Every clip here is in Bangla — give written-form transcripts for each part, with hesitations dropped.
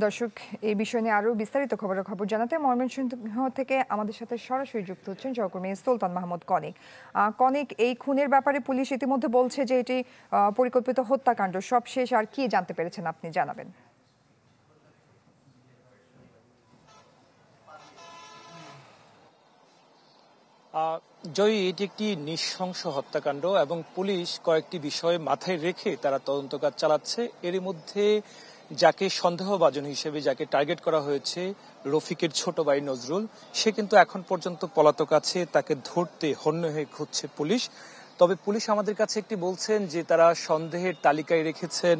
দর্শক, এই বিষয় নিয়ে আরো বিস্তারিত খবর জানাতে ময়মনসিংহ থেকে আমাদের সাথে সরাসরি যুক্ত হচ্ছেন সহকর্মী সুলতান মাহমুদ কনিক। কনিক, এই খুনের ব্যাপারে পুলিশ ইতিমধ্যে বলছে যে এটি পরিকল্পিত হত্যাকাণ্ড। সব শেষ আর কি জানতে পেরেছেন আপনি জানাবেন। জয়ী, এটি একটি নৃশংস হত্যাকাণ্ড এবং পুলিশ কয়েকটি বিষয় মাথায় রেখে তারা তদন্ত কাজ চালাচ্ছে। এরই মধ্যে যাকে সন্দেহভাজন হিসেবে যাকে টার্গেট করা হয়েছে, রফিকের ছোট ভাই নজরুল, সে কিন্তু এখন পর্যন্ত পলাতক আছে। তাকে ধরতে হন্য হয়ে খুঁজছে পুলিশ। তবে পুলিশ আমাদের কাছে একটি বলছেন যে তারা সন্দেহের তালিকায় রেখেছেন,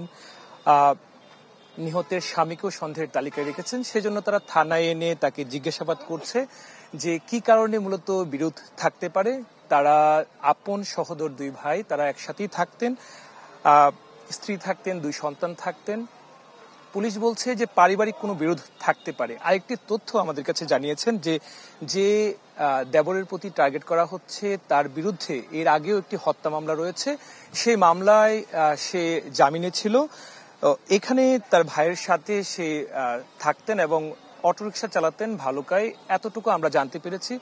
নিহতের স্বামীকেও সন্দেহের তালিকায় রেখেছেন। সেজন্য তারা থানায় এনে তাকে জিজ্ঞাসাবাদ করছে যে কি কারণে মূলত বিরোধ থাকতে পারে। তারা আপন সহোদর দুই ভাই, তারা একসাথেই থাকতেন, স্ত্রী থাকতেন, দুই সন্তান থাকতেন। পুলিশ বলছে যে পারিবারিক কোনো বিরোধ থাকতে পারে। আরেকটি তথ্য আমাদের কাছে জানিয়েছেন যে দেবরের প্রতি টার্গেট করা হচ্ছে, তার বিরুদ্ধে এর আগেও একটি হত্যা মামলা রয়েছে। সেই মামলায় সে জামিনে ছিল। এখানে তার ভাইয়ের সাথে সে থাকতেন এবং অটোরিকশা চালাতেন ভালুকায়, এতটুকু আমরা জানতে পেরেছি।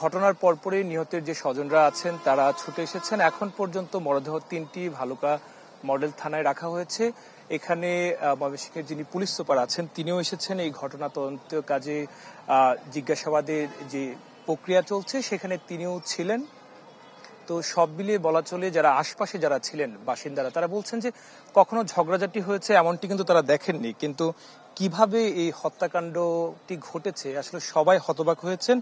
ঘটনার পরপরই নিহতের যে স্বজনরা আছেন তারা ছুটে এসেছেন। এখন পর্যন্ত মরদেহ 3টি ভালুকা মডেল থানায় রাখা হয়েছে। এখানে ময়মনসিংহের যিনি পুলিশ সুপার আছেন তিনিও এসেছেন। এই ঘটনা তদন্ত কাজে জিজ্ঞাসাবাদের যে প্রক্রিয়া চলছে সেখানে তিনিও ছিলেন। তো সব মিলিয়ে বলা চলে যারা আশপাশে যারা ছিলেন বাসিন্দারা, তারা বলছেন যে কখনো ঝগড়াঝাটি হয়েছে এমনটি কিন্তু তারা দেখেননি। কিন্তু কিভাবে এই হত্যাকাণ্ডটি ঘটেছে আসলে সবাই হতবাক হয়েছেন।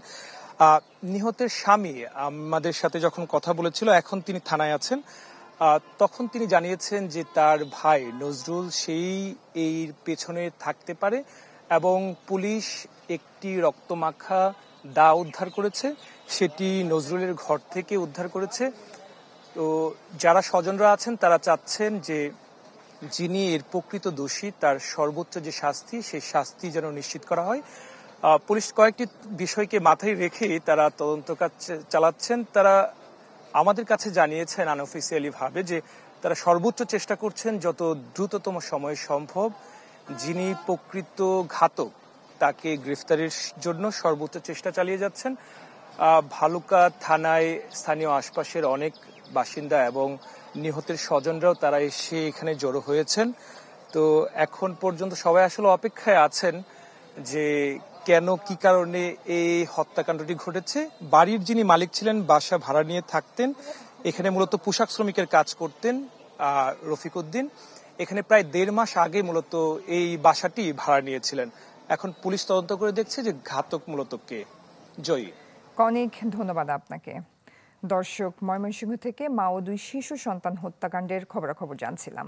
নিহতের স্বামী আমাদের সাথে যখন কথা বলেছিল, এখন তিনি থানায় আছেন, তখন তিনি জানিয়েছেন যে তার ভাই নজরুল সেই এর পেছনে থাকতে পারে এবং পুলিশ একটি রক্তমাখা দা উদ্ধার করেছে। সেটি নজরুলের ঘর থেকে উদ্ধার করেছে। তো যারা স্বজনরা আছেন তারা চাচ্ছেন যে যিনি এর প্রকৃত দোষী তার সর্বোচ্চ যে শাস্তি, সেই শাস্তি যেন নিশ্চিত করা হয়। পুলিশ কয়েকটি বিষয়কে মাথায় রেখে তারা তদন্ত কাজ চালাচ্ছেন। তারা আমাদের কাছে জানিয়েছেন আনঅফিসিয়ালি ভাবে যে তারা সর্বোচ্চ চেষ্টা করছেন যত দ্রুততম সময় সম্ভব যিনি প্রকৃত ঘাতক তাকে গ্রেফতারের জন্য সর্বোচ্চ চেষ্টা চালিয়ে যাচ্ছেন। ভালুকা থানায় স্থানীয় আশপাশের অনেক বাসিন্দা এবং নিহতের স্বজনরাও তারা এসে এখানে জড়ো হয়েছেন। তো এখন পর্যন্ত সবাই আসলে অপেক্ষায় আছেন যে কেন কি কারণে এই হত্যাকাণ্ডটি ঘটেছে। বাড়ির যিনি মালিক ছিলেন বাসা ভাড়া নিয়ে থাকতেন, এখানে মূলত পোশাক শ্রমিকের কাজ করতেন রফিক উদ্দিন। এখানে প্রায় 1.5 মাস আগে মূলত এই বাসাটি ভাড়া নিয়েছিলেন। এখন পুলিশ তদন্ত করে দেখছে যে ঘাতক মূলত কে। জয়ী, অনেক ধন্যবাদ আপনাকে। দর্শক, ময়মনসিংহ থেকে মা ও 2 শিশু সন্তান হত্যাকাণ্ডের খবরাখবর জানছিলাম।